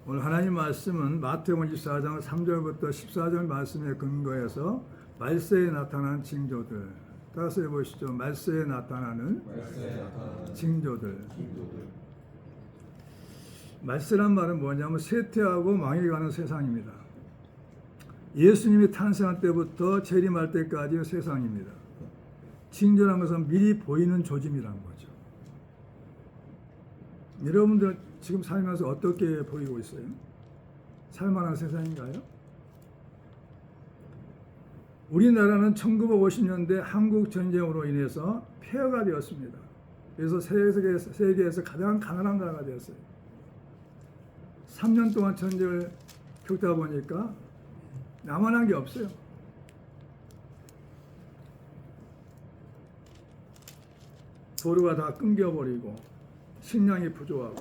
오늘 하나님 말씀은 마태복음 24장 3절부터 14절 말씀에 근거해서 말세에 나타난 징조들. 따라서 해보시죠. 말세에 나타나는 징조들. 말세란 말은 뭐냐면 쇠퇴하고 망해가는 세상입니다. 예수님이 탄생할 때부터 재림할 때까지의 세상입니다. 징조란 것은 미리 보이는 조짐이란 거죠. 여러분들 지금 살면서 어떻게 보이고 있어요? 살만한 세상인가요? 우리나라는 1950년대 한국 전쟁으로 인해서 폐허가 되었습니다. 그래서 세계에서 가장 가난한 나라가 되었어요. 3년 동안 전쟁을 겪다 보니까 남아난 게 없어요. 도로가 다 끊겨버리고 식량이 부족하고,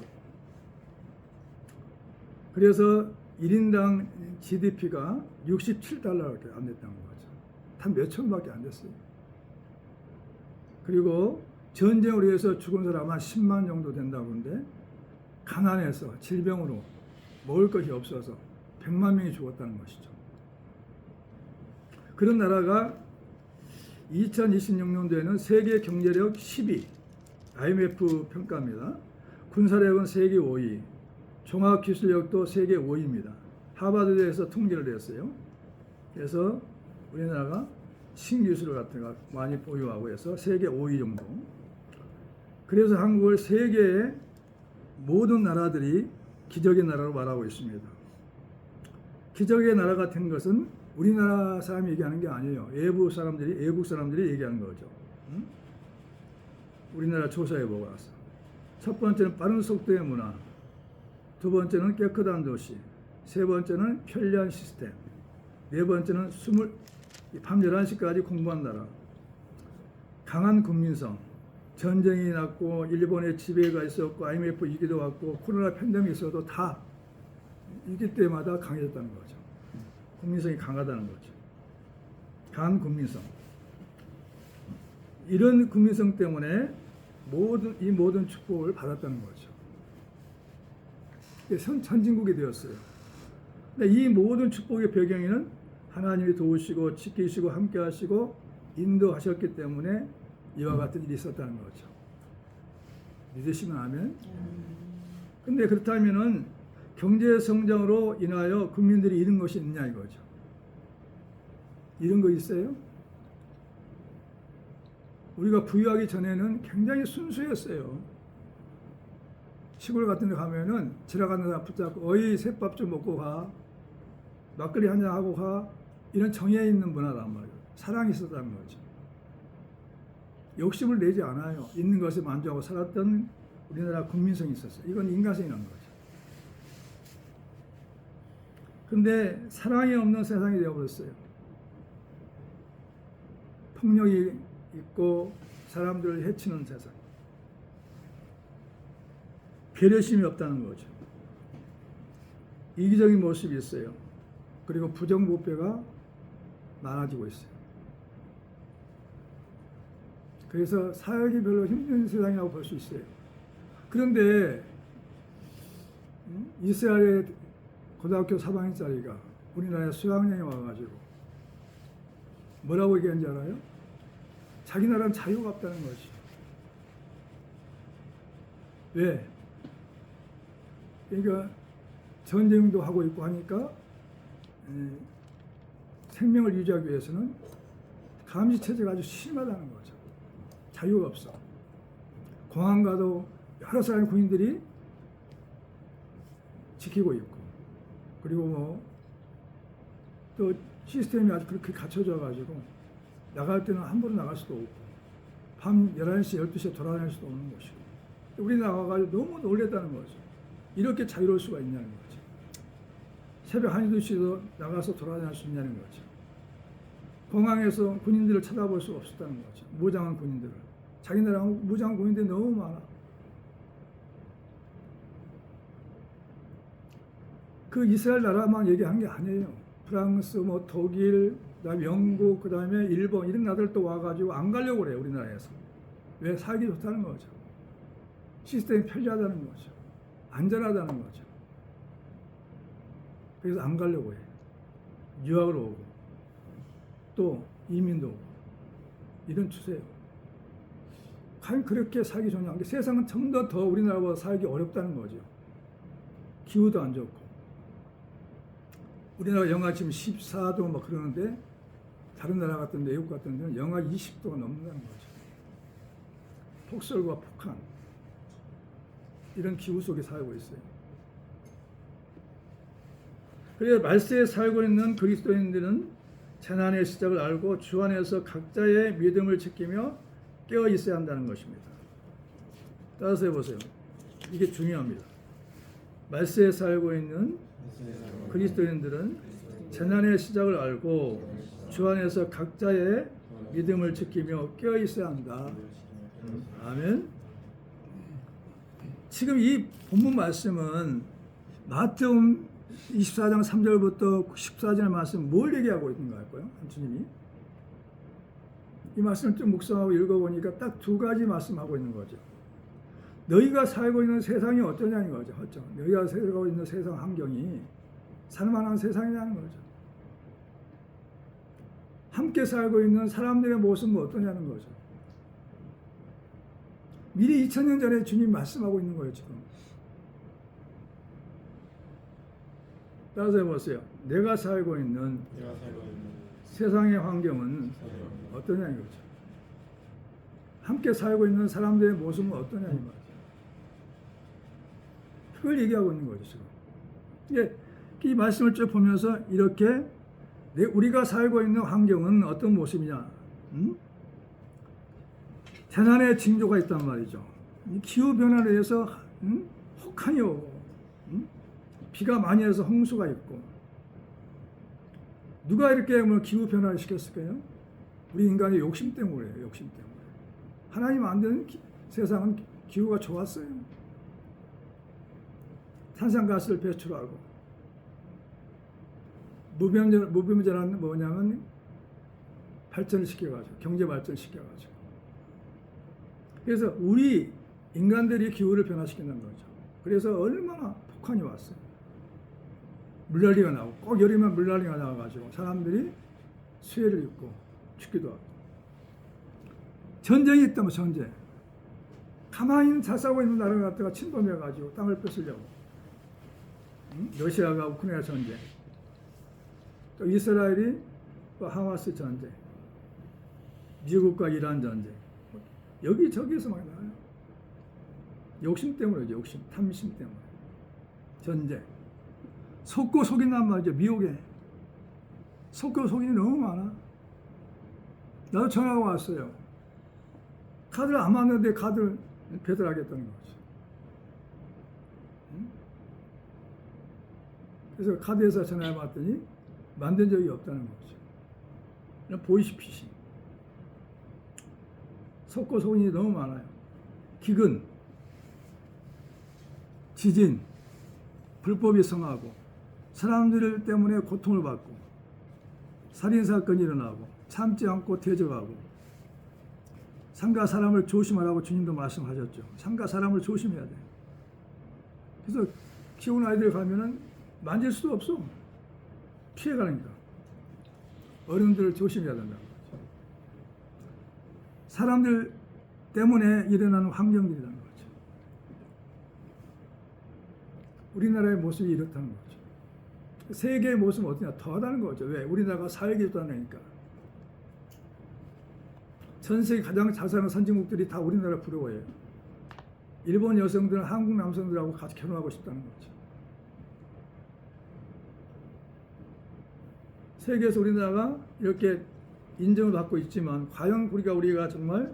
그래서 1인당 GDP가 67달러밖에 안 됐다는 거죠. 한 몇천 원밖에 안 됐어요. 그리고 전쟁으로 해서 죽은 사람 한 10만 정도 된다고 하는데, 가난해서 질병으로 먹을 것이 없어서 100만 명이 죽었다는 것이죠. 그런 나라가 2026년도에는 세계 경제력 10위, IMF 평가입니다. 군사력은 세계 5위, 종합기술력도 세계 5위입니다. 하버드대에서 통계를 했어요. 그래서 우리나라가 신기술 같은 거 많이 보유하고 해서 세계 5위 정도. 그래서 한국을 세계의 모든 나라들이 기적의 나라로 말하고 있습니다. 기적의 나라 같은 것은 우리나라 사람이 얘기하는 게 아니에요. 외국 사람들이 얘기하는 거죠. 응? 우리나라 조사해 보고 나서. 첫 번째는 빠른 속도의 문화, 두 번째는 깨끗한 도시, 세 번째는 편리한 시스템, 네 번째는 밤 11시까지 공부한 나라, 강한 국민성, 전쟁이 났고 일본의 지배가 있었고 IMF 위기도 왔고 코로나 팬데믹이 있어도 다 위기 때마다 강해졌다는 거죠. 국민성이 강하다는 거죠. 강한 국민성. 이런 국민성 때문에 이 모든 축복을 받았다는 거죠. 선진국이 되었어요. 근데 이 모든 축복의 배경에는 하나님이 도우시고 지키시고 함께 하시고 인도하셨기 때문에 이와 같은 일이 있었다는 거죠. 믿으시면 아멘. 근데 그렇다면은 경제 성장으로 인하여 국민들이 잃은 것이 있냐 이거죠. 잃은 거 있어요? 우리가 부유하기 전에는 굉장히 순수했어요. 시골 같은 데 가면은 지나가는 사람 붙잡고 어이 새밥 좀 먹고 가, 막걸리 한잔 하고 가, 이런 정에 있는 문화란 말이에요. 사랑이 있었다는 거죠. 욕심을 내지 않아요. 있는 것에 만족하고 살았던 우리나라 국민성이 있었어요. 이건 인간성이라는 거죠. 근데 사랑이 없는 세상이 되어버렸어요. 폭력이 있고 사람들을 해치는 세상. 배려심이 없다는 거죠. 이기적인 모습이 있어요. 그리고 부정부패가 많아지고 있어요. 그래서 사역이 별로 힘든 세상이라고 볼 수 있어요. 그런데 이스라엘의 고등학교 3학년짜리가 우리나라에 수학여행에 와가지고 뭐라고 얘기하는지 알아요? 자기 나라는 자유가 없다는 거지. 왜? 그러니까 전쟁도 하고 있고 하니까 생명을 유지하기 위해서는 감시체제가 아주 심하다는 거죠. 자유가 없어. 공항 가도 여러 사람의 군인들이 지키고 있고, 그리고 또 시스템이 아주 그렇게 갖춰져 가지고 나갈 때는 함부로 나갈 수도 없고, 밤 11시, 12시에 돌아다닐 수도 없는 것이고, 우리 나가가지고 너무 놀랬다는 거죠. 이렇게 자유로울 수가 있냐는 거죠. 새벽 1, 2시도 나가서 돌아다닐 수 있냐는 거죠. 공항에서 군인들을 쳐다볼 수 없었다는 거죠. 무장한 군인들을. 자기 나라 무장한 군인들이 너무 많아. 그 이스라엘 나라만 얘기한 게 아니에요. 프랑스, 독일, 그다음에 영국, 그다음에 일본 이런 나라들도 와가지고 안 가려고 그래요. 우리나라에서. 왜? 살기 좋다는 거죠. 시스템이 편리하다는 거죠. 안전하다는 거죠. 그래서 안 가려고 해. 유학을 오고 또 이민도 오고 이런 추세예요. 과연 그렇게 살기 좋냐? 세상은 좀 더 우리나라보다 살기 어렵다는 거죠. 기후도 안 좋고 우리나라 영하 지금 14도 막 그러는데 다른 나라 같은 데, 외국 같은 데는 영하 20도가 넘는다는 거죠. 폭설과 폭한 이런 기후 속에 살고 있어요. 그래서 말세에 살고 있는 그리스도인들은 재난의 시작을 알고 주 안에서 각자의 믿음을 지키며 깨어 있어야 한다는 것입니다. 따라서 해보세요. 이게 중요합니다. 말세에 살고 있는 그리스도인들은 재난의 시작을 알고 주 안에서 각자의 믿음을 지키며 깨어 있어야 한다. 아멘. 지금 이 본문 말씀은 마태복음 24장 3절부터 14절의 말씀 뭘 얘기하고 있는 거 할까요? 주님이 이 말씀을 좀 묵상하고 읽어보니까 딱 두 가지 말씀하고 있는 거죠. 너희가 살고 있는 세상이 어떠냐는 거죠. 그렇죠? 너희가 살고 있는 세상 환경이 살만한 세상이냐는 거죠. 함께 살고 있는 사람들의 모습은 어떠냐는 거죠. 미리 2000년 전에 주님 말씀하고 있는 거예요, 지금. 따라서 해보세요. 내가 살고 있는 세상의 환경은 어떠냐는 거죠. 함께 살고 있는 사람들의 모습은 어떠냐는 거죠. 그걸 얘기하고 있는 거죠, 지금. 이 말씀을 쭉 보면서 이렇게 우리가 살고 있는 환경은 어떤 모습이냐? 재난의 징조가 있단 말이죠. 기후 변화에 의해서 혹한이 오고 비가 많이 와서 홍수가 있고 누가 이렇게 기후 변화를 시켰을까요? 우리 인간의 욕심 때문에요. 욕심 때문에. 하나님 안 되는 세상은 기후가 좋았어요. 탄산가스를 배출하고 무병전은 뭐냐면 발전을 시켜가지고 경제 발전을 시켜가지고 그래서 우리 인간들이 기후를 변화시키는 거죠. 그래서 얼마나 폭한이 왔어요. 물난리가 나고 꼭 여름에 물난리가 나와가지고 사람들이 수해를 입고 죽기도 하고 전쟁이 있다면 전쟁 가만히 잘 싸우고 있는 나라를 갖다가 침범해가지고 땅을 뺏으려고 러시아가 우크라이나 전쟁 또 이스라엘이 또 하마스 전쟁 미국과 이란 전쟁 여기저기에서 많이 나와요. 욕심 때문이죠. 욕심, 탐심 때문에. 전쟁. 속고 속인단 말이죠. 미혹에. 속고 속인이 너무 많아. 나도 전화가 왔어요. 카드를 안 맞는데 카드를 배달하겠다는 거죠. 그래서 카드회사 전화해 봤더니 만든 적이 없다는 거죠. 그냥 보이스피싱. 속고 속인이 너무 많아요. 기근, 지진, 불법이 성하고 사람들 때문에 고통을 받고 살인사건이 일어나고 참지 않고 대적하고 상가 사람을 조심하라고 주님도 말씀하셨죠. 상가 사람을 조심해야 돼. 그래서 키우는 아이들 가면은 만질 수도 없어. 피해가니까. 어른들을 조심해야 된다는 거죠. 사람들 때문에 일어나는 환경들이라는 거죠. 우리나라의 모습이 이렇다는 거죠. 세계의 모습은 어떠냐? 더하다는 거죠. 왜? 우리나라가 살기도 하니까. 전 세계 가장 잘 사는 선진국들이 다 우리나라 부러워해요. 일본 여성들은 한국 남성들하고 같이 결혼하고 싶다는 거죠. 세계에서 우리나라가 이렇게 인정을 받고 있지만 과연 우리가 정말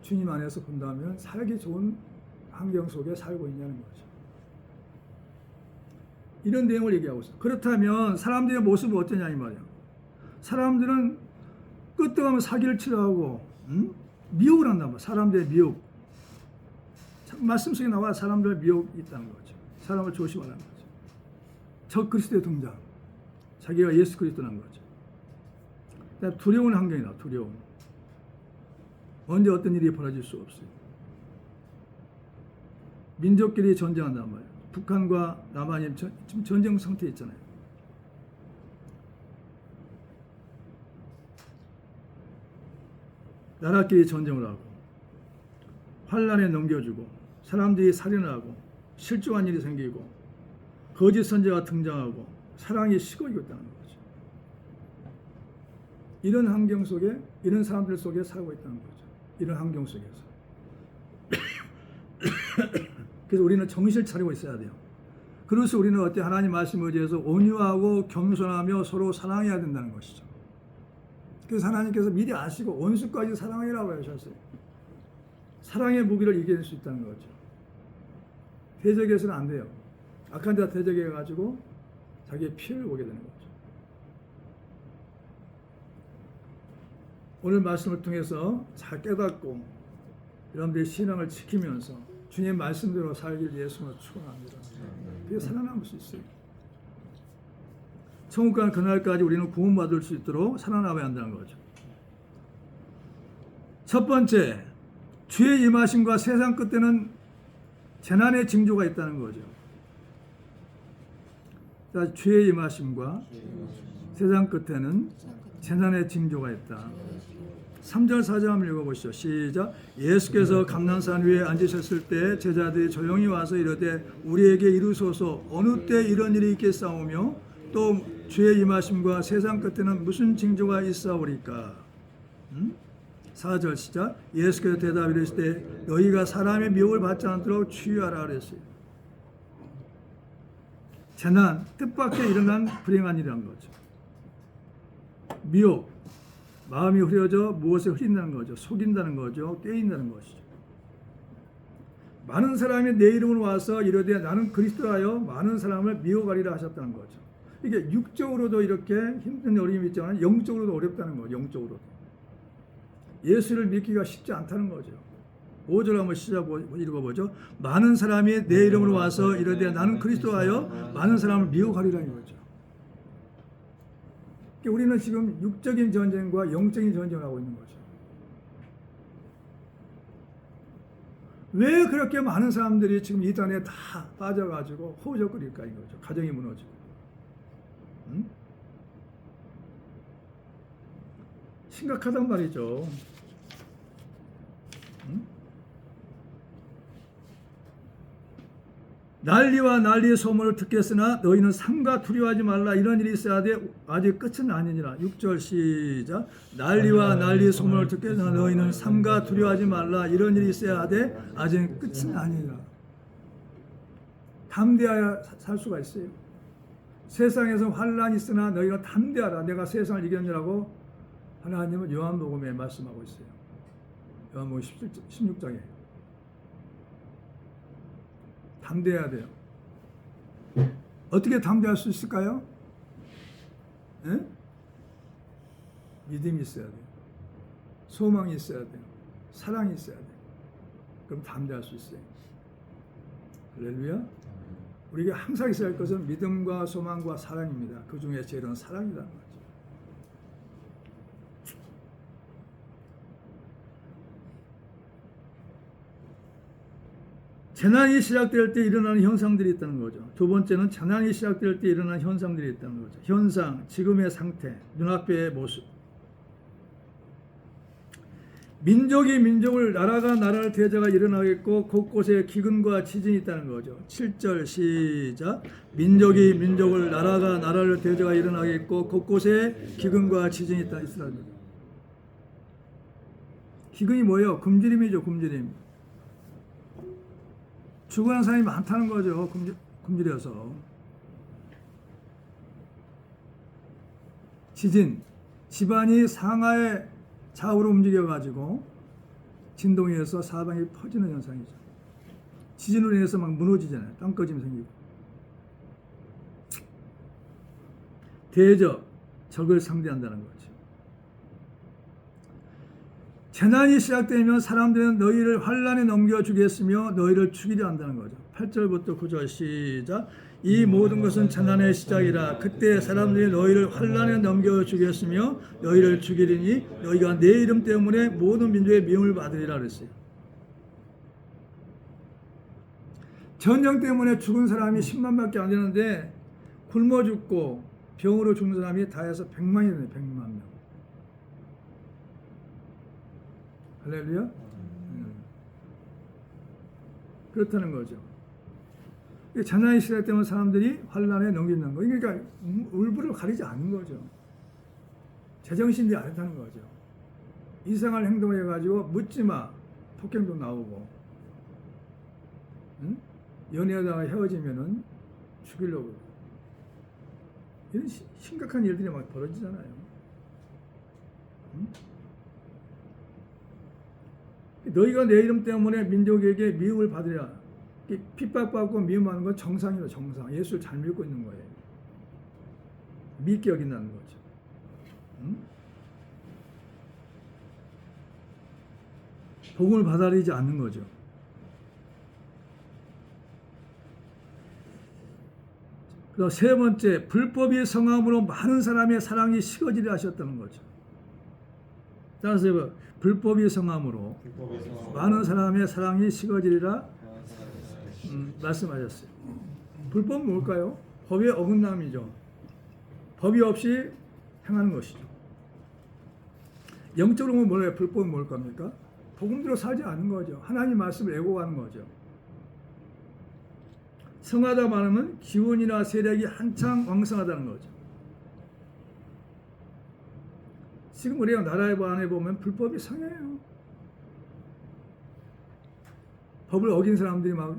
주님 안에서 본다면 살기 좋은 환경 속에 살고 있냐는 거죠. 이런 내용을 얘기하고 있어요. 그렇다면 사람들의 모습은 어떠냐 이 말이에요. 사람들은 끄떡하면 사기를 치려고 미혹을 한단 말이에요. 사람들의 미혹. 말씀 속에 나와 사람들의 미혹이 있다는 거죠. 사람을 조심하라는 거죠. 적 그리스도의 등장. 자기가 예수 그리스도라는 거죠. 두려운 환경이다. 두려움. 언제 어떤 일이 벌어질 수 없어요. 민족끼리 전쟁한단 말이에요. 북한과 남한이 지금 전쟁 상태에 있잖아요. 나라끼리 전쟁을 하고 환란에 넘겨주고 사람들이 살인을 하고 실종한 일이 생기고 거짓 선지자가 등장하고 사랑이 식어지고 있다는 거죠. 이런 환경 속에 이런 사람들 속에 살고 있다는 거죠. 이런 환경 속에서. 그래서 우리는 정신을 차리고 있어야 돼요. 그래서 우리는 어때 하나님 말씀에 의지해서 온유하고 겸손하며 서로 사랑해야 된다는 것이죠. 그래서 하나님께서 미리 아시고 원수까지 사랑하라고 하셨어요. 사랑의 무기를 이길 수 있다는 거죠. 대적해서는 안 돼요. 악한 자가 대적해가지고 자기의 피해를 보게 되는 거죠. 오늘 말씀을 통해서 잘 깨닫고 여러분들의 신앙을 지키면서 주님 말씀대로 살길 예수로 축원합니다. 그게 살아남을 수 있어요. 천국 가는 그날까지 우리는 구원받을 수 있도록 살아남아야 한다는 거죠. 첫 번째, 주의 임하심과 세상 끝에는 재난의 징조가 있다는 거죠. 자, 주의 임하심과 세상 끝에는 재난의 징조가 있다. 3절 4절 한번 읽어보시죠. 시작. 예수께서 감난산 위에 앉으셨을 때 제자들이 조용히 와서 이르되 우리에게 이루소서 어느 때 이런 일이 있겠사오며 또 주의 임하심과 세상 끝에는 무슨 징조가 있사오리까. 4절 시작. 예수께서 대답 이르시되 너희가 사람의 미혹을 받지 않도록 주의하라 그랬어요. 재난, 뜻밖의 일어난 불행한 일이란 거죠. 미혹, 마음이 흐려져 무엇에 흐린다는 거죠. 속인다는 거죠. 꿰인다는 것이죠. 많은 사람이 내 이름으로 와서 이르되 나는 그리스도라여 많은 사람을 미혹하리라 하셨다는 거죠. 이게 육적으로도 이렇게 힘든 어려움이 있지만 영적으로도 어렵다는 거죠. 영적으로도. 예수를 믿기가 쉽지 않다는 거죠. 5절 한번 읽어보죠. 많은 사람이 내 이름으로 와서 이르되 나는 그리스도라여 많은 사람을 미혹하리라는 거죠. 우리는 지금 육적인 전쟁과 영적인 전쟁을 하고 있는 거죠. 왜 그렇게 많은 사람들이 지금 이단에 다 빠져가지고 허우적거릴까 이거죠. 가정이 무너지고. 심각하단 말이죠. 난리와 난리의 소문을 듣겠으나 너희는 삼가 두려워하지 말라. 이런 일이 있어야 돼. 아직 끝은 아니니라. 6절 시작. 난리와 난리의 소문을 듣겠으나 너희는 삼가 두려워하지 말라. 이런 일이 있어야 돼. 아직 끝은 아니니라. 담대하여 살 수가 있어요. 세상에서 환란이 있으나 너희가 담대하라. 내가 세상을 이겼느라고 하나님은 요한복음에 말씀하고 있어요. 요한복음 16장에. 담대해야 돼요. 어떻게 담대할 수 있을까요? 에? 믿음이 있어야 돼요. 소망이 있어야 돼요. 사랑이 있어야 돼요. 그럼 담대할 수 있어요. 할렐루야. 우리가 항상 있어야 할 것은 믿음과 소망과 사랑입니다. 그 중에 제일은 사랑이라는 거죠. 재난이 시작될 때 일어나는 현상들이 있다는 거죠. 두 번째는 재난이 시작될 때 일어나는 현상들이 있다는 거죠. 현상, 지금의 상태, 눈앞의 모습. 민족이 민족을, 나라가 나라를 대적하여 일어나겠고 곳곳에 기근과 지진이 있다는 거죠. 7절 시작. 민족이 민족을, 나라가 나라를 대적하여 일어나겠고 곳곳에 기근과 지진이 있다. 이스라엘. 기근이 뭐예요? 굶주림이죠. 굶주림. 죽어가는 사람이 많다는 거죠. 굶주려서. 지진, 집안이 상하의 좌우로 움직여가지고 진동해서 사방에 퍼지는 현상이죠. 지진으로 인해서 막 무너지잖아요. 땅꺼짐이 생기고. 대적, 적을 상대한다는 거죠. 재난이 시작되면 사람들은 너희를 환란에 넘겨주겠으며 너희를 죽이려 한다는 거죠. 8절부터 9절 시작. 이 모든 것은 재난의 시작이라. 그때 사람들이 너희를 환란에 넘겨주겠으며 너희를 죽이리니 너희가 내 이름 때문에 모든 민족의 미움을 받으리라 그랬어요. 전쟁 때문에 죽은 사람이 10만밖에 안 되는데 굶어 죽고 병으로 죽는 사람이 다 해서 100만이 되네. 100만 명. 할렐루야. 그렇다는 거죠. 자나의 시대 때문에 사람들이 환란에 넘긴다는 거. 그러니까 울부를 가리지 않는 거죠. 제정신이 아니다는 거죠. 이상한 행동을 해가지고 묻지마 폭행도 나오고, 응? 연애하다가 헤어지면은 죽이려고. 이런 심각한 일들이 막 벌어지잖아요. 응? 너희가 내 이름 때문에 민족에게 미움을 받으랴. 핍박받고 미움하는 건 정상이다. 정상. 예수를 잘 믿고 있는 거예요. 믿게 여긴다는 거죠. 응? 복음을 받아들이지 않는 거죠. 그리고 세 번째, 불법이 성함으로 많은 사람의 사랑이 식어지려 하셨다는 거죠. 따라서 불법이 성함으로 많은 사람의 사랑이 식어지리라 말씀하셨어요. 불법은 뭘까요? 법의 어긋남이죠. 법이 없이 행하는 것이죠. 영적으로 보면 뭐예요? 불법은 뭘 겁니까? 복음대로 살지 않는 거죠. 하나님 말씀을 애고가는 거죠. 성하다 말하면 기운이나 세력이 한창 왕성하다는 거죠. 지금 우리가 나라에 안에 보면 불법이 성해요. 법을 어긴 사람들이 막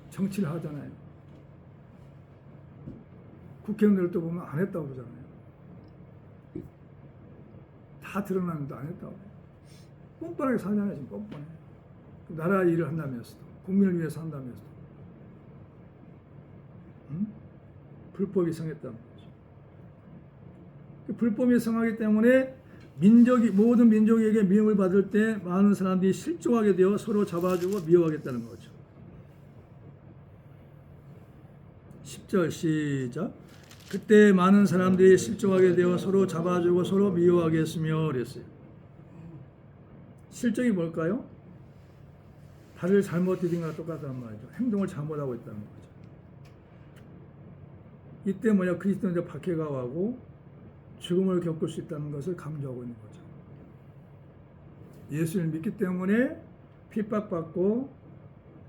정치를 하잖아요. 국회의원들도 보면 안 했다고 그러잖아요. 다 드러나는데 안 했다고. 뻔뻔하게 살잖아요. 지금 뻔뻔해. 나라 일을 한다면서도, 국민을 위해서 한다면서도. 응? 불법이 성했다는 거죠. 불법이 성하기 때문에 모든 민족에게 미움을 받을 때 많은 사람들이 실족하게 되어 서로 잡아주고 미워하겠다는 거죠. 10절 시작. 그때 많은 사람들이 실족하게 되어 서로 잡아주고 서로 미워하겠으며 그랬어요. 실족이 뭘까요? 발을 잘못 디딘 것과 똑같단 말이죠. 행동을 잘못하고 있다는 거죠. 이때 뭐냐, 그리스도인들 박해가하고 죽음을 겪을 수 있다는 것을 강조하고 있는 거죠. 예수를 믿기 때문에 핍박받고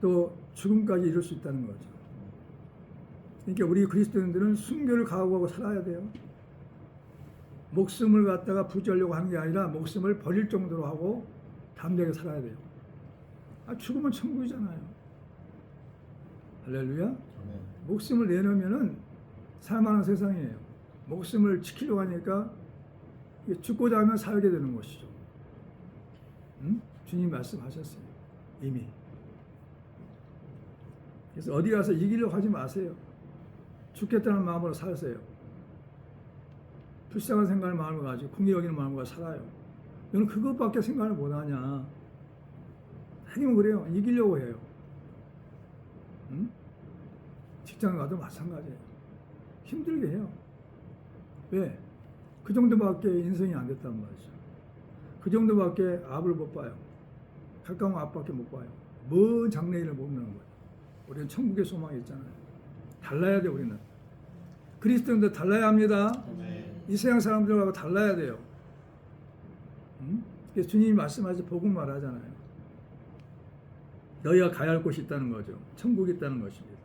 또 죽음까지 이룰 수 있다는 거죠. 그러니까 우리 그리스도인들은 순교를 각오하고 살아야 돼요. 목숨을 갖다가 부지하려고 하는 게 아니라 목숨을 버릴 정도로 하고 담대하게 살아야 돼요. 죽으면 천국이잖아요. 할렐루야. 목숨을 내놓으면은 살만한 세상이에요. 목숨을 지키려고 하니까 죽고자 하면 살게 되는 것이죠. 응? 주님 말씀하셨어요. 이미. 그래서 어디 가서 이기려고 하지 마세요. 죽겠다는 마음으로 사세요. 불쌍한 생각을 마음을 가지고 궁리 여기는 마음으로 살아요. 너는 그것밖에 생각을 못하냐. 하긴 그래요. 이기려고 해요. 응? 직장 가도 마찬가지예요. 힘들게 해요. 왜? 그 정도밖에 인생이 안 됐단 말이죠. 그 정도밖에 앞을 못 봐요. 가까운 앞밖에 못 봐요. 먼 장래일을 못 보는 거예요. 우리는 천국의 소망이 있잖아요. 달라야 돼. 우리는 그리스도인들 달라야 합니다. 이 세상 사람들하고 달라야 돼요. 응? 그래서 주님이 말씀하셔서 복음 말하잖아요. 너희가 가야 할 곳이 있다는 거죠. 천국이 있다는 것입니다.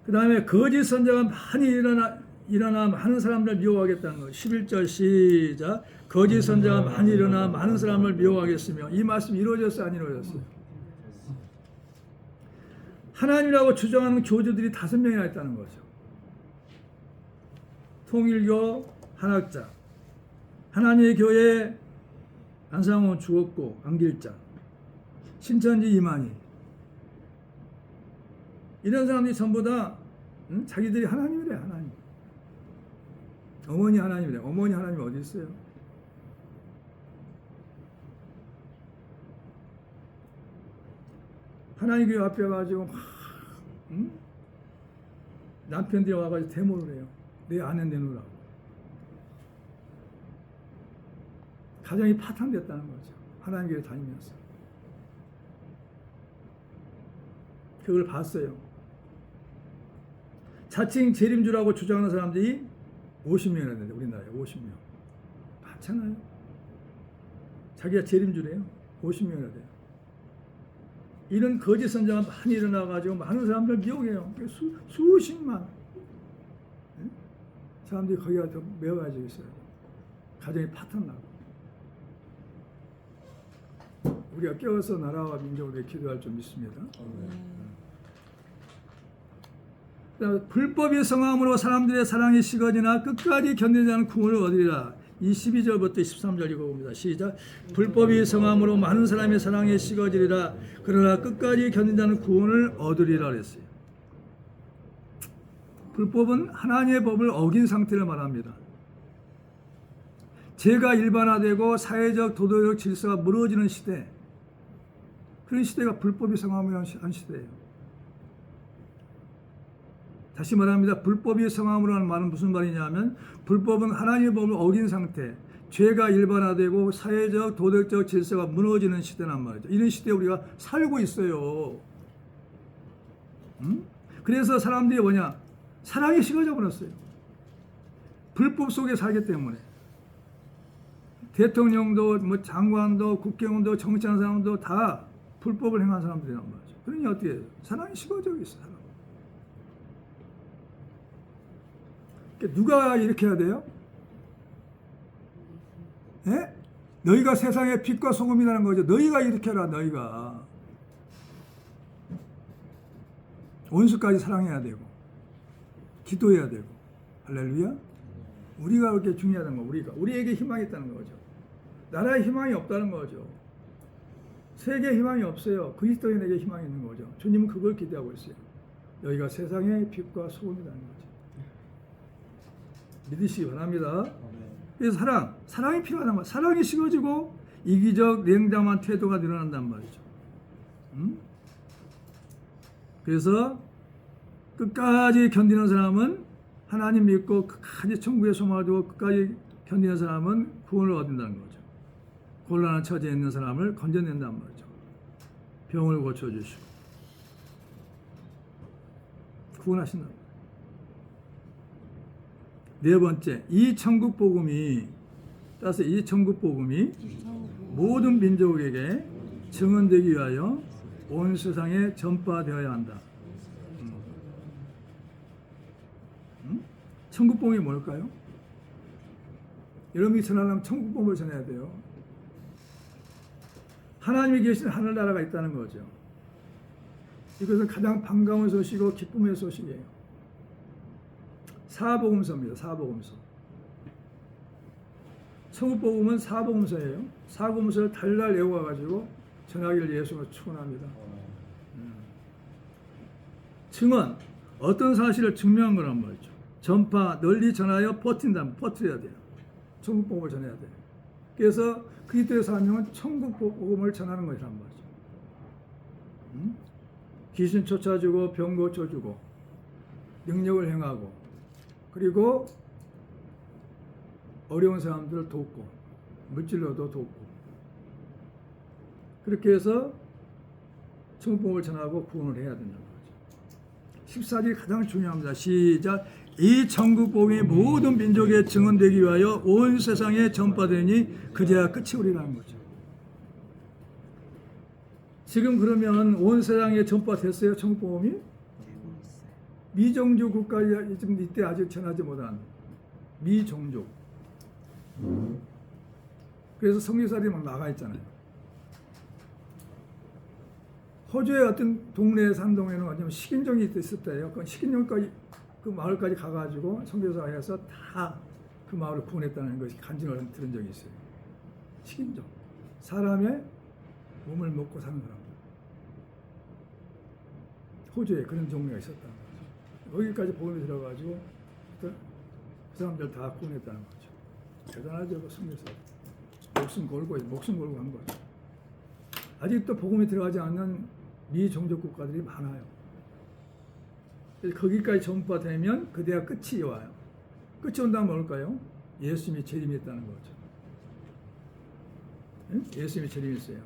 그 다음에 거짓 선자가 많이 일어나 많은 사람들 미워하겠다는 거. 11절 시작. 거짓 선자가 많이 일어나 많은 사람을 미워하겠으며. 이 말씀 이루어졌어요? 안 이루어졌어요? 하나님이라고 주장하는 교주들이 5명이나 있다는 거죠. 통일교 한학자, 하나님의 교회 안상호 죽었고 안길자, 신천지 이만희, 이런 사람들이 전부 다 자기들이 하나님이래. 하나님. 어머니 하나님이래. 어머니 하나님 어디 있어요? 하나님 교회 앞에 가지고 막 남편들이 와가지고 데모를 해요. 내 아내 내놓으라고. 가정이 파탄됐다는 거죠. 하나님 교회 다니면서. 그걸 봤어요. 자칭 재림주라고 주장하는 사람들이 50명이나 되는데 우리나라에 50명. 많잖아요. 자기가 재림주래요. 50명이나 돼요. 이런 거짓 선자가 많이 일어나가지고 많은 사람들 미혹해요. 수십만 사람들이 거기가 더 매워가지고 있어요. 가정이 파탄나고. 우리가 깨어서 나라와 민족을 위해 기도할 줄 믿습니다. 불법이 성함으로 사람들의 사랑이 식어지나 끝까지 견디지 않는 구원을 얻으리라. 이 12절부터 13절 읽어봅니다. 시작. 불법이 성함으로 많은 사람의 사랑이 식어지리라. 그러나 끝까지 견디지 않는 구원을 얻으리라 그랬어요. 불법은 하나님의 법을 어긴 상태를 말합니다. 죄가 일반화되고 사회적 도덕적 질서가 무너지는 시대, 그런 시대가 불법이 성함을 한 시대예요. 다시 말합니다. 불법이 성함으로 하는 말은 무슨 말이냐면 불법은 하나님의 법을 어긴 상태, 죄가 일반화되고 사회적 도덕적 질서가 무너지는 시대란 말이죠. 이런 시대에 우리가 살고 있어요. 그래서 사람들이 뭐냐? 사랑이 식어져 버렸어요. 불법 속에 살기 때문에. 대통령도 뭐 장관도 국회의원도 정치하는 사람도 다 불법을 행한 사람들이란 말이죠. 그러니 어떻게 해요? 사랑이 식어져 있어요. 누가 이렇게 해야 돼요? 예? 너희가 세상의 빛과 소금이라는 거죠. 너희가 이렇게 해라. 너희가 원수까지 사랑해야 되고 기도해야 되고. 할렐루야. 우리가 그렇게 중요하다는 거. 우리에게 희망이 있다는 거죠. 나라에 희망이 없다는 거죠. 세계에 희망이 없어요. 그리스도인에게 희망이 있는 거죠. 주님은 그걸 기대하고 있어요. 너희가 세상의 빛과 소금이라는 거죠. 믿으시기 바랍니다. 그래서 사랑이 필요하단 말이에요. 사랑이 식어지고 이기적 냉담한 태도가 늘어난단 말이죠. 그래서 끝까지 견디는 사람은 하나님 믿고 끝까지 천국에 소망을 두고 끝까지 견디는 사람은 구원을 얻는다는 거죠. 곤란한 처지에 있는 사람을 건져낸단 말이죠. 병을 고쳐주시고 구원하신다. 네 번째, 이 천국 복음이 모든 민족에게 증언되기 위하여 온 세상에 전파되어야 한다. 천국 복음이 뭘까요? 여러분이 전하려면 천국 복음을 전해야 돼요. 하나님이 계신 하늘나라가 있다는 거죠. 이것은 가장 반가운 소식이고 기쁨의 소식이에요. 사복음서입니다. 사복음서. 천국복음은 사복음서예요. 사복음서를 달달 외워가지고 전하기를 예수가 축원합니다. 증언, 어떤 사실을 증명한 거란 말이죠. 전파, 널리 전하여 퍼뜨려야 돼요. 천국복음을 전해야 돼요. 그래서 그리스도의 사명은 천국복음을 전하는 것이란 말이죠. 귀신 쫓아주고 병 고쳐주고 능력을 행하고 그리고 어려운 사람들을 돕고 물질로도 돕고 그렇게 해서 천국복음을 전하고 구원을 해야 된다는 거죠. 14절이 가장 중요합니다. 시작. 이 천국복음이 모든 민족에 증언되기 위하여 온 세상에 전파되니 그제야 끝이 오리라는 거죠. 지금 그러면 온 세상에 전파됐어요? 천국복음이? 미종족 국가에 지금 이때 아직 전하지 못한 미종족. 그래서 성교사들이 막 나가 있잖아요. 호주의 어떤 동네 산동에는 식인종이 있었대요. 그 식인종까지 그 마을까지 가가지고 선교사에서 다 그 마을을 구원했다는 것이 간증을 들은 적이 있어요. 식인종, 사람의 몸을 먹고 사는 사람들. 호주에 그런 종류가 있었다는 거죠. 거기까지 복음이 들어가지고 그 사람들 다 구원했다는 거죠. 대단하죠, 그 선교사. 목숨 걸고 한 거죠. 아직도 복음이 들어가지 않는 미종족 국가들이 많아요. 거기까지 전파되면 그대가 끝이 와요. 끝이 온다면 뭘까요? 예수님이 재림했다는 거죠. 예수님이 재림했어요.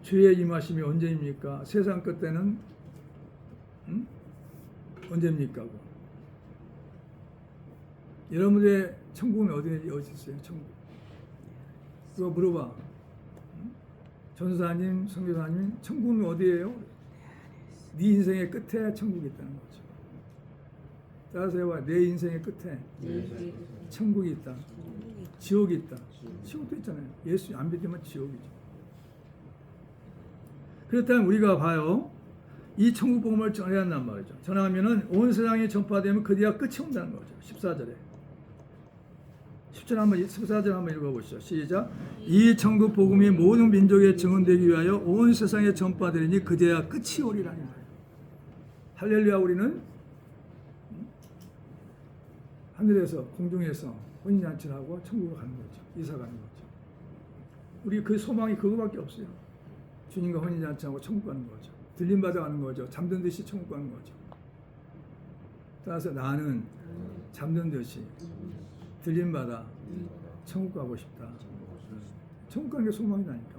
주의 임하심이 언제입니까? 세상 끝 때는 응? 언제입니까? 여러분들의 천국은 어디 있어요? 천국. 그거 물어봐. 응? 전사님, 선교사님, 천국은 어디예요? 네 인생의 끝에 천국이 있다는 거죠. 따라서 해봐. 내 인생의 끝에 천국이 있다. 지옥이 있다. 지옥도 있잖아요. 예수 안 믿으면 지옥이죠. 그렇다면 우리가 봐요. 이 천국 복음을 전해야 한단 말이죠. 전하면은 온 세상에 전파되면 그 뒤가 끝이 온다는 거죠. 14절에. 14절 한번 읽어보시죠. 시작. 이 천국 복음이 모든 민족에 증언되기 위하여 온 세상에 전파되리니 그 뒤가 끝이 오리라는 거예요. 할렐루야. 우리는 하늘에서 공중에서 혼인잔치를 하고 천국으로 가는 거죠. 이사 가는 거죠. 우리 그 소망이 그거밖에 없어요. 주님과 혼인잔치하고 천국 가는 거죠. 들림받아 가는 거죠. 잠든 듯이 천국 가는 거죠. 따라서 나는 잠든 듯이 들림받아 천국 가고 싶다. 천국 가는 게 소망이 나니까.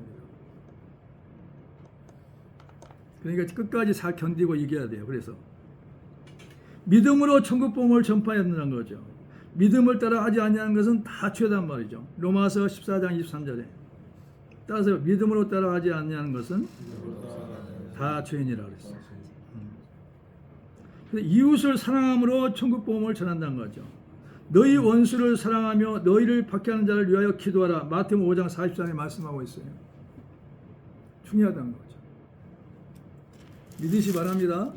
그러니까 끝까지 잘 견디고 이겨야 돼요. 그래서 믿음으로 천국 복음을 전파해야 된다는 거죠. 믿음을 따라 하지 아니하는 것은 다 죄단 말이죠. 로마서 14장 23절에. 따라서 믿음으로 따라 하지 아니하는 것은 다 죄인이라 그랬어요. 이웃을 사랑함으로 천국 복음을 전한다는 거죠. 너희 원수를 사랑하며 너희를 박해하는 자를 위하여 기도하라. 마태복음 5장 44절에 말씀하고 있어요. 중요하다는 거죠. 믿으시 바랍니다.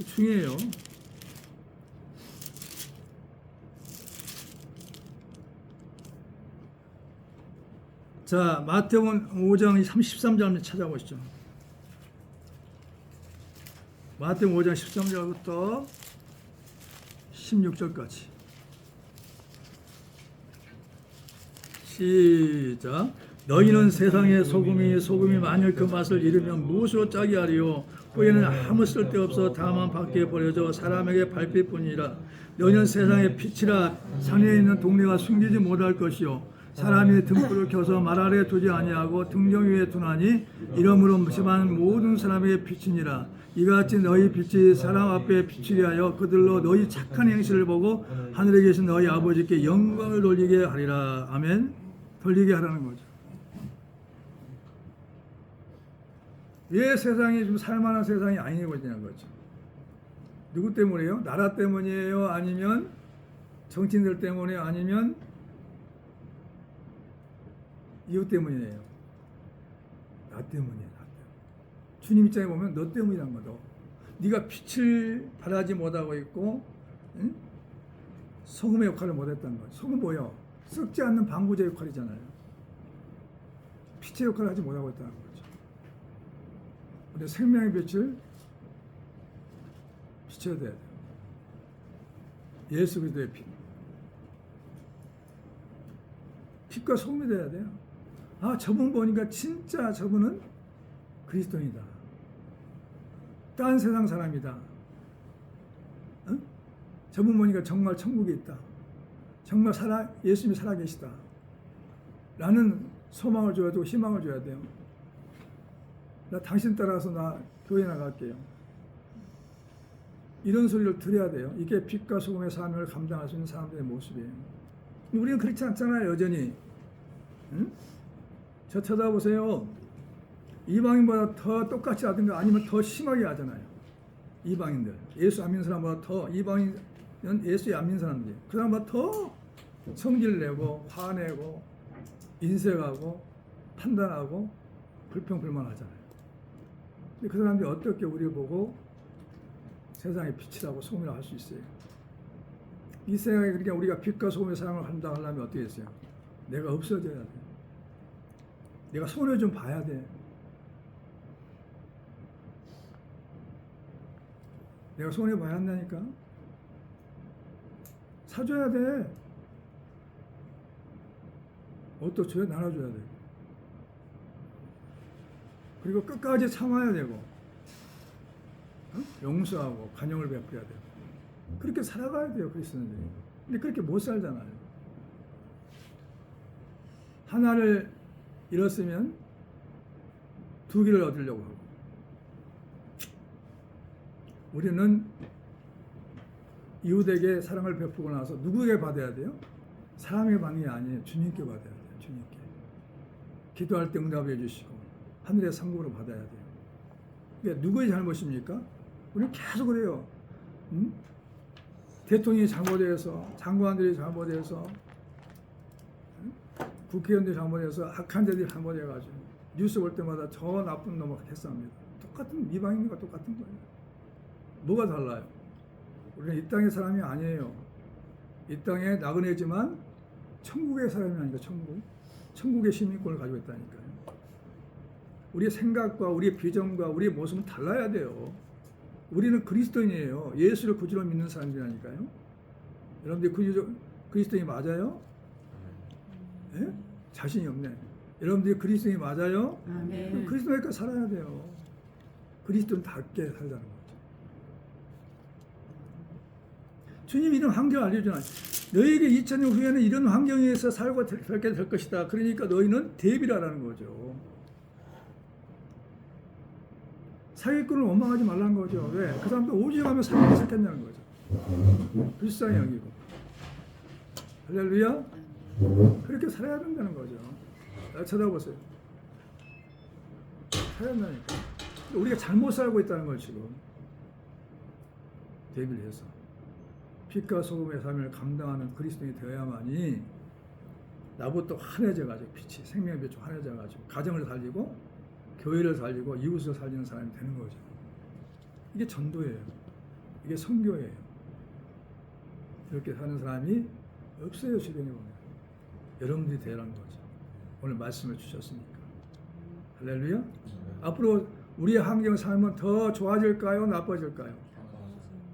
중요해요. 자, 마태복음 5장 33절 한번 찾아보시죠. 마태복음 5장 13절부터 16절까지. 시작. 너희는 세상의 소금이 만일 그 맛을 잃으면 무엇으로 짜게 하리요? 뿌에는 아무 쓸데없어 다만 밖에 버려져 사람에게 밟힐 뿐이라. 너희는 세상의 빛이라. 산에 있는 동네가 숨기지 못할 것이요 사람이 등불을 켜서 말 아래 두지 아니하고 등경 위에 두나니 이러므로 무심한 모든 사람에게 빛이니라. 이같이 너희 빛이 사람 앞에 비치게 하여 그들로 너희 착한 행실을 보고 하늘에 계신 너희 아버지께 영광을 돌리게 하리라. 아멘. 돌리게 하라는 거죠. 왜 세상이 좀 살만한 세상이 아니냐는 거죠. 누구 때문이에요? 나라 때문이에요? 아니면 정치인들 때문이에요? 아니면 이웃 때문이에요? 나 때문이에요. 나 때문에. 주님 입장에 보면 너 때문이란 거죠. 네가 빛을 발하지 못하고 있고, 응? 소금의 역할을 못했다는 거죠. 소금 뭐예요? 썩지 않는 방부제 역할이잖아요. 빛의 역할을 하지 못하고 있다는 거죠. 우리 생명의 빛을 비춰야 돼요. 예수 그리스도의 빛. 빛과 소금이 돼야 돼요. 아, 저분 보니까 진짜 저분은 그리스도인이다. 딴 세상 사람이다. 응? 저분 보니까 정말 천국에 있다. 정말 예수님이 살아계시다. 라는 소망을 줘야 되고 희망을 줘야 돼요. 나 당신 따라서 나 교회 나갈게요. 이런 소리를 들어야 돼요. 이게 빛과 소금의 사명을 감당할 수 있는 사람들의 모습이에요. 우리는 그렇지 않잖아요, 여전히. 응? 저 쳐다보세요. 이방인보다 더 똑같이 하든가 아니면 더 심하게 하잖아요. 이방인들. 예수 안 믿는 사람보다 더, 이방인은 예수 안 믿는 사람들이. 그 사람보다 더 성질 내고, 화내고, 인색하고, 판단하고, 불평불만하잖아요. 근데 그 사람들이 어떻게 우리를 보고 세상의 빛이라고 소문을 할 수 있어요? 이 세상에 그러니까 우리가 빛과 소금의 사랑을 한다 하려면 어떻게 했어요? 내가 없어져야 돼. 내가 손해 좀 봐야 돼. 내가 손해 봐야 한다니까. 사줘야 돼. 옷도 줘야 나눠줘야 돼. 그리고 끝까지 참아야 되고, 용서하고 관용을 베풀어야 돼요. 그렇게 살아가야 돼요, 그리스도인들이. 근데 그렇게 못 살잖아요. 하나를 잃었으면 두 개를 얻으려고 하고, 우리는 이웃에게 사랑을 베푸고 나서 누구에게 받아야 돼요? 사람에게 받는 게 아니에요. 주님께 받아야 돼요. 주님께. 기도할 때 응답해 주시고 하늘의 상급으로 받아야 돼요. 그러니까 누구의 잘못입니까? 우리는 계속 그래요. 응? 대통령이 잘못해서, 장관들이 잘못해서, 응? 국회의원들이 잘못해서, 악한 자들이 잘못해가지고 뉴스 볼 때마다 저 나쁜 놈을 했습니다. 똑같은 이방인과 똑같은 거예요. 뭐가 달라요? 우리는 이 땅의 사람이 아니에요. 이 땅에 나그네지만 천국의 사람이 아니까 천국. 천국의 시민권을 가지고 있다니까요. 우리의 생각과 우리의 비전과 우리의 모습은 달라야 돼요. 우리는 그리스도인이에요. 예수를 구주로 믿는 사람들이라니까요. 여러분들이 그리스도인이 맞아요? 네? 자신이 없네. 여러분들이 그리스도인이 맞아요? 아멘. 그리스도니까 살아야 돼요. 그리스도인답게 살자는 거죠. 주님이 이런 환경을 알려주나. 너에게 2000년 후에는 이런 환경에서 살고 살게 될 것이다. 그러니까 너희는 대비라라는 거죠. 사기꾼을 원망하지 말라는 거죠. 왜? 그 사람도 오죽하면 사기를 시켰냐는 거죠. 불쌍히 여기고. 할렐루야? 그렇게 살아야 된다는 거죠. 쳐다보세요. 살아야 한다니까. 우리가 잘못 살고 있다는 걸 지금 대비를 해서 빛과 소금의 삶을 감당하는 그리스도인이 되어야만이 나부터 환해져가지고 빛이 생명의 빛이 환해져가지고 가정을 살리고 교회를 살리고 이웃을 살리는 사람이 되는 거죠. 이게 전도예요. 이게 선교예요. 이렇게 사는 사람이 없어요. 주변에 보면. 여러분들이 되라는 거죠. 오늘 말씀을 주셨으니까. 할렐루야. 앞으로 우리의 환경 삶은 더 좋아질까요? 나빠질까요?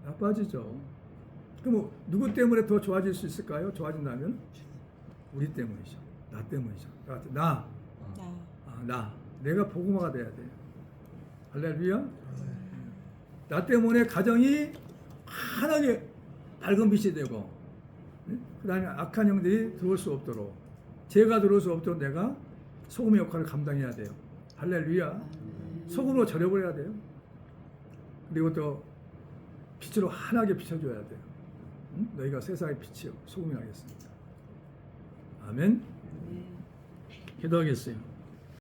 나빠지죠. 그럼 누구 때문에 더 좋아질 수 있을까요? 좋아진다면 우리 때문이죠. 나 때문이죠. 나. 내가 복음화가 돼야 돼요. 할렐루야. 나 때문에 가정이 환하게 밝은 빛이 되고, 그 다음에 악한 영들이 들어올 수 없도록, 죄가 들어올 수 없도록 내가 소금의 역할을 감당해야 돼요. 할렐루야. 소금으로 절여버려야 돼요. 그리고 또 빛으로 환하게 비춰줘야 돼요. 너희가 세상의 빛이요 소금이 나겠습니다. 아멘. 기도하겠어요.